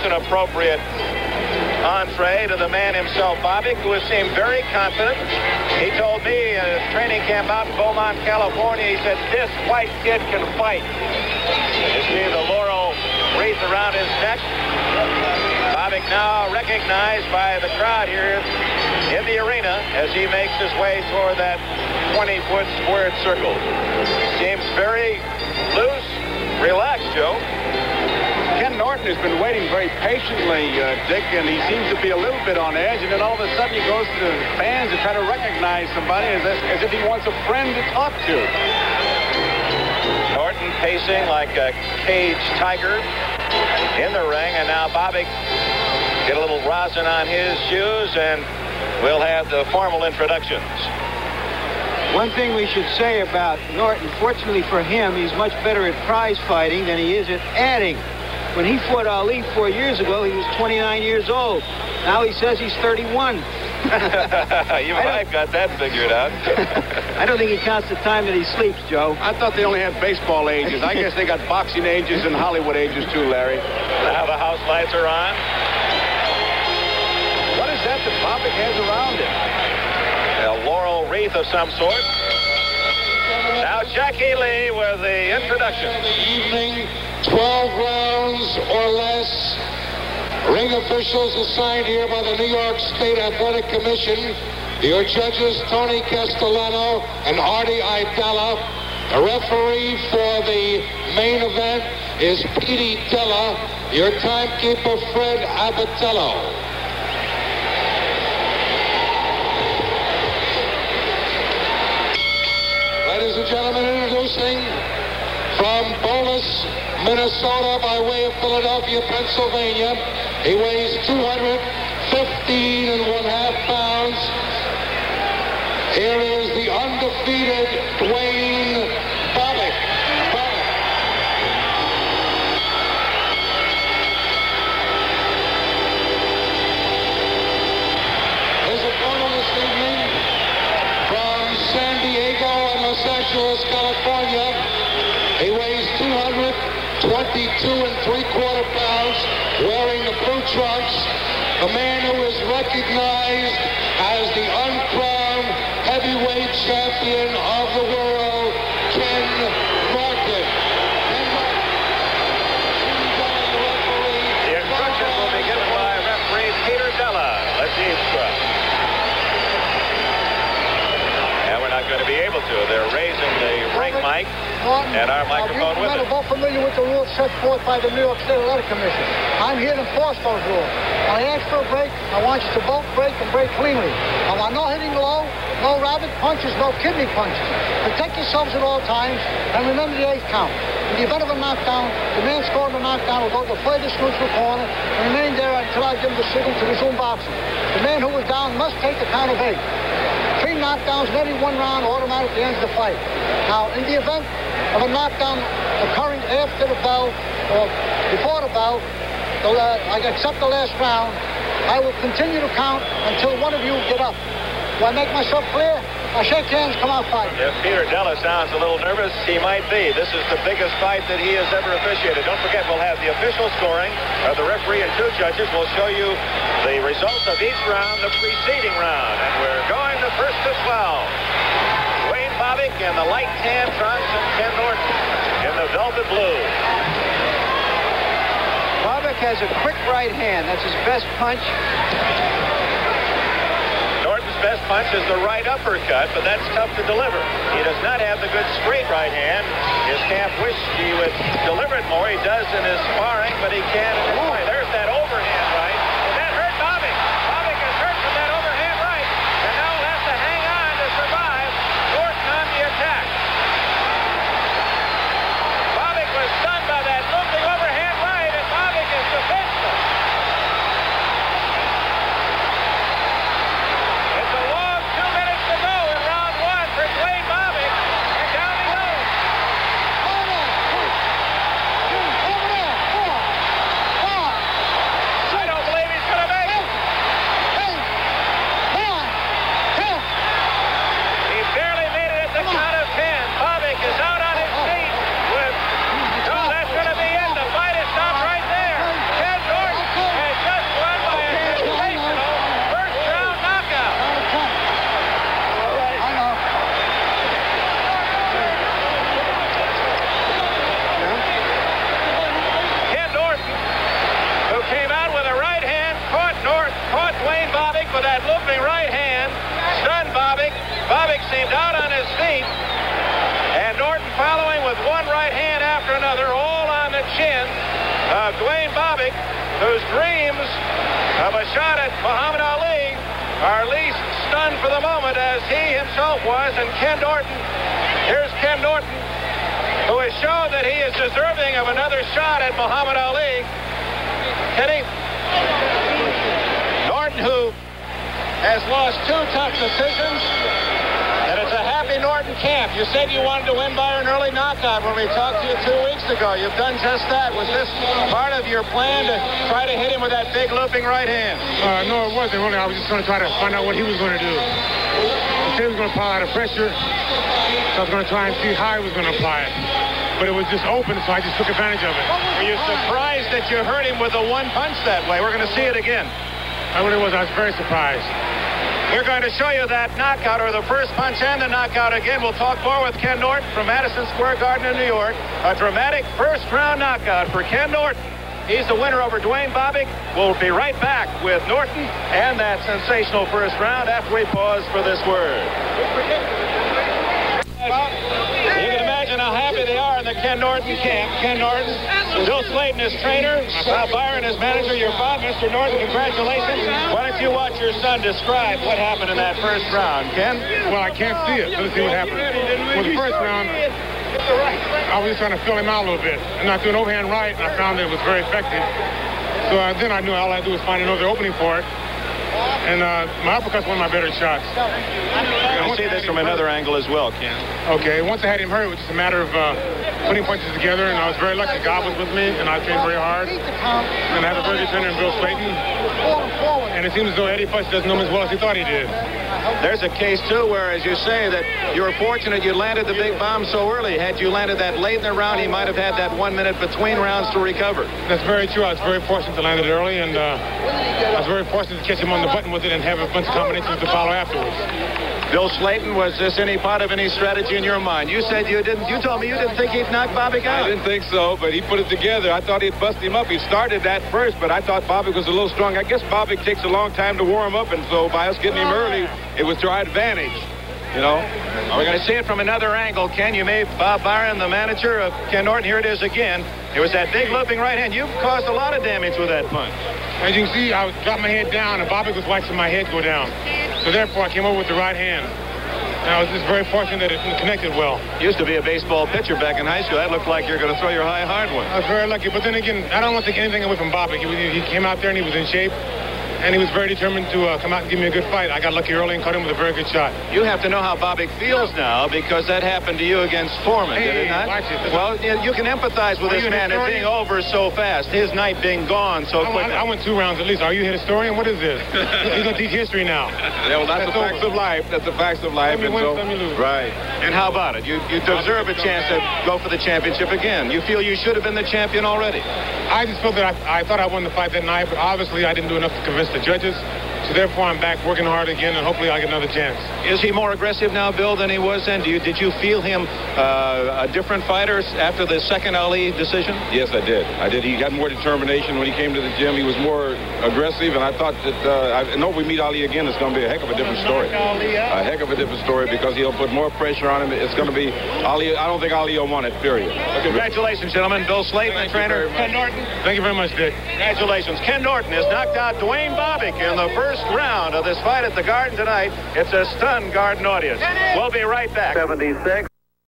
an appropriate entree to the man himself, Bobick, who has seemed very confident. He told me in his training camp out in Beaumont, California, he said, this white kid can fight. You see the laurel wreath around his neck. Bobick now recognized by the crowd here in the arena as he makes his way toward that 20-foot squared circle. Seems very loose, relaxed, Joe. Ken Norton has been waiting very patiently, Dick, and he seems to be a little bit on edge, and then all of a sudden he goes to the fans to try to recognize somebody as if he wants a friend to talk to. Norton pacing like a caged tiger in the ring, and now Bobick get a little rosin on his shoes, and we'll have the formal introductions. One thing we should say about Norton, fortunately for him, he's much better at prize fighting than he is at adding. When he fought Ali 4 years ago, he was 29 years old. Now he says he's 31. You might have got that figured out. I don't think he counts the time that he sleeps, Joe. I thought they only had baseball ages. I guess they got boxing ages and Hollywood ages too, Larry. Now the house lights are on. What is that Bobick has around him? A laurel wreath of some sort. Now Jackie Lee with the introduction. The evening, 12 rounds or less. Ring officials assigned here by the New York State Athletic Commission. Your judges, Tony Castellano and Artie Idella. The referee for the main event is Petey Della. Your timekeeper, Fred Abatello. Ladies and gentlemen, introducing from Bolus, Minnesota, by way of Philadelphia, Pennsylvania. He weighs 215.5 pounds. Here is the undefeated Duane Bobick. His opponent this evening from San Diego and Los Angeles, California. He weighs 222.75 pounds, wearing the blue trunks. A man who is recognized as the uncrowned heavyweight champion of the world, Ken Norton. The instructions will be given by referee Peter Della. Let's see him scrub. And we're not going to be able to. They're raising the ring mic and our microphone with it. You're both familiar with the rules set forth by the New York State Athletic Commission. I'm here to enforce those rules. I ask for a break. I want you to both break and break cleanly. I want no hitting low, no rabbit punches, no kidney punches. Protect yourselves at all times, and remember the 8th count. In the event of a knockdown, the man scoring the knockdown will go to the furthest neutral corner and remain there until I give him the signal to resume boxing. The man who was down must take the count of 8. 3 knockdowns in any one round automatically ends the fight. Now, in the event of a knockdown occurring after the bell or before the bell, I accept the last round. I will continue to count until one of you get up. Do I make myself clear? I shake hands, come out fight. If Peter Della sounds a little nervous, he might be. This is the biggest fight that he has ever officiated. Don't forget, we'll have the official scoring. The referee and 2 judges will show you the results of each round, the preceding round. And we're going to first to 12. Duane Bobick in the light tan trunks and Ken Norton in the velvet blue. Bobick has a quick right hand. That's his best punch. Norton's best punch is the right uppercut, but that's tough to deliver. He does not have the good straight right hand. His camp wished he would deliver it more. He does in his sparring, but he can't in his fight. There's that overhand right. And that hurt Bobick. Bobick is hurt from that overhand right, and now he'll have to hang on to survive. Norton on the attack. Bobick was stunned by that looping overhand right, and Bobick is defenseless. It's a long 2 minutes to go in round 1 for Duane Bobick, and down he goes. Over there. 4, 5. that looping right hand stunned Bobick. Bobick seemed out on his feet. And Norton following with one right hand after another, all on the chin of Duane Bobick, whose dreams of a shot at Muhammad Ali are least stunned for the moment as he himself was. And Ken Norton, here's Ken Norton, who has shown that he is deserving of another shot at Muhammad Ali. Kenny? Norton, who has lost 2 tough decisions, and it's a happy Norton camp. You said you wanted to win by an early knockout when we talked to you 2 weeks ago. You've done just that. Was this part of your plan to try to hit him with that big looping right hand? No, it wasn't really. I was just going to try to find out what he was going to do. He said he was going to apply a lot of pressure, so I was going to try and see how he was going to apply it. But it was just open, so I just took advantage of it. Were you surprised that you hurt him with a one punch that way? We're going to see it again. I really was. I was very surprised. We're going to show you that knockout, or the first punch and the knockout again. We'll talk more with Ken Norton from Madison Square Garden in New York. A dramatic first-round knockout for Ken Norton. He's the winner over Duane Bobick. We'll be right back with Norton and that sensational first round after we pause for this word. You can imagine how happy they are in the Ken Norton camp. Ken Norton, Bill Slayton, his trainer, Bob Byron, his manager, your father, Mr. Norton, congratulations. Why don't you watch your son describe what happened in that first round, Ken? Well, I can't see it. Let's see what happened. Well, the first round, I was just trying to fill him out a little bit. And I threw an overhand right, and I found that it was very effective. So then I knew all I had to do was find another opening for it. And my uppercut's one of my better shots. I see this from another angle as well, Ken. Okay, once I had him hurt, it was just a matter of putting punches together, and I was very lucky. God was with me, and I trained very hard. And I have a very good trainer in Bill Slayton. And it seems as though Eddie Futch doesn't know him as well as he thought he did. There's a case, too, where, as you say, that you were fortunate you landed the big bomb so early. Had you landed that late in the round, he might have had that 1 minute between rounds to recover. That's very true. I was very fortunate to land it early, and I was very fortunate to catch him on the button with it and have a bunch of combinations to follow afterwards. Bill Slayton, was this any part of any strategy in your mind? You said you didn't. You told me you didn't think he'd knock Bobick out. I didn't think so, but he put it together. I thought he'd bust him up. He started that first, but I thought Bobick was a little strong. I guess Bobick takes a long time to warm up, and so by us getting him early, it was to our advantage. You know? We're going to see it from another angle, Ken. You made Bob Byron the manager of Ken Norton. Here it is again. It was that big looping right hand. You've caused a lot of damage with that punch. As you can see, I dropped my head down, and Bobick was watching my head go down. So therefore, I came over with the right hand. And I was just very fortunate that it connected well. Used to be a baseball pitcher back in high school. That looked like you're going to throw your high hard one. I was very lucky. But then again, I don't want to take anything away from Bobick. He came out there and he was in shape. And he was very determined to come out and give me a good fight. I got lucky early and caught him with a very good shot. You have to know how Bobick feels now, because that happened to you against Foreman, did it not? Watch it. Well, you can empathize with this man and being over so fast, his night being gone so quickly. I went 2 rounds at least. Are you a historian? What is this? He's going to teach history now. Yeah, well, that's the facts of life. That's the facts of life. Some you win, some you lose. Right. And how about it? You deserve a chance to go for the championship again. You feel you should have been the champion already? I just felt that I thought I won the fight that night, but obviously I didn't do enough to convince the judges. So therefore, I'm back working hard again, and hopefully I'll get another chance. Is he more aggressive now, Bill, than he was then? Did you feel him a different fighter after the second Ali decision? Yes, I did. He got more determination when he came to the gym. He was more aggressive, and I thought that I know if we meet Ali again, it's going to be a heck of a different story. A heck of a different story, because he'll put more pressure on him. It's going to be Ali. I don't think Ali will want it, period. Well, congratulations, gentlemen. Bill Slayton, the trainer. Ken Norton. Thank you very much, Dick. Congratulations. Ken Norton has knocked out Duane Bobick in the first round of this fight at the Garden tonight. It's a stunned Garden audience. We'll be right back. 76.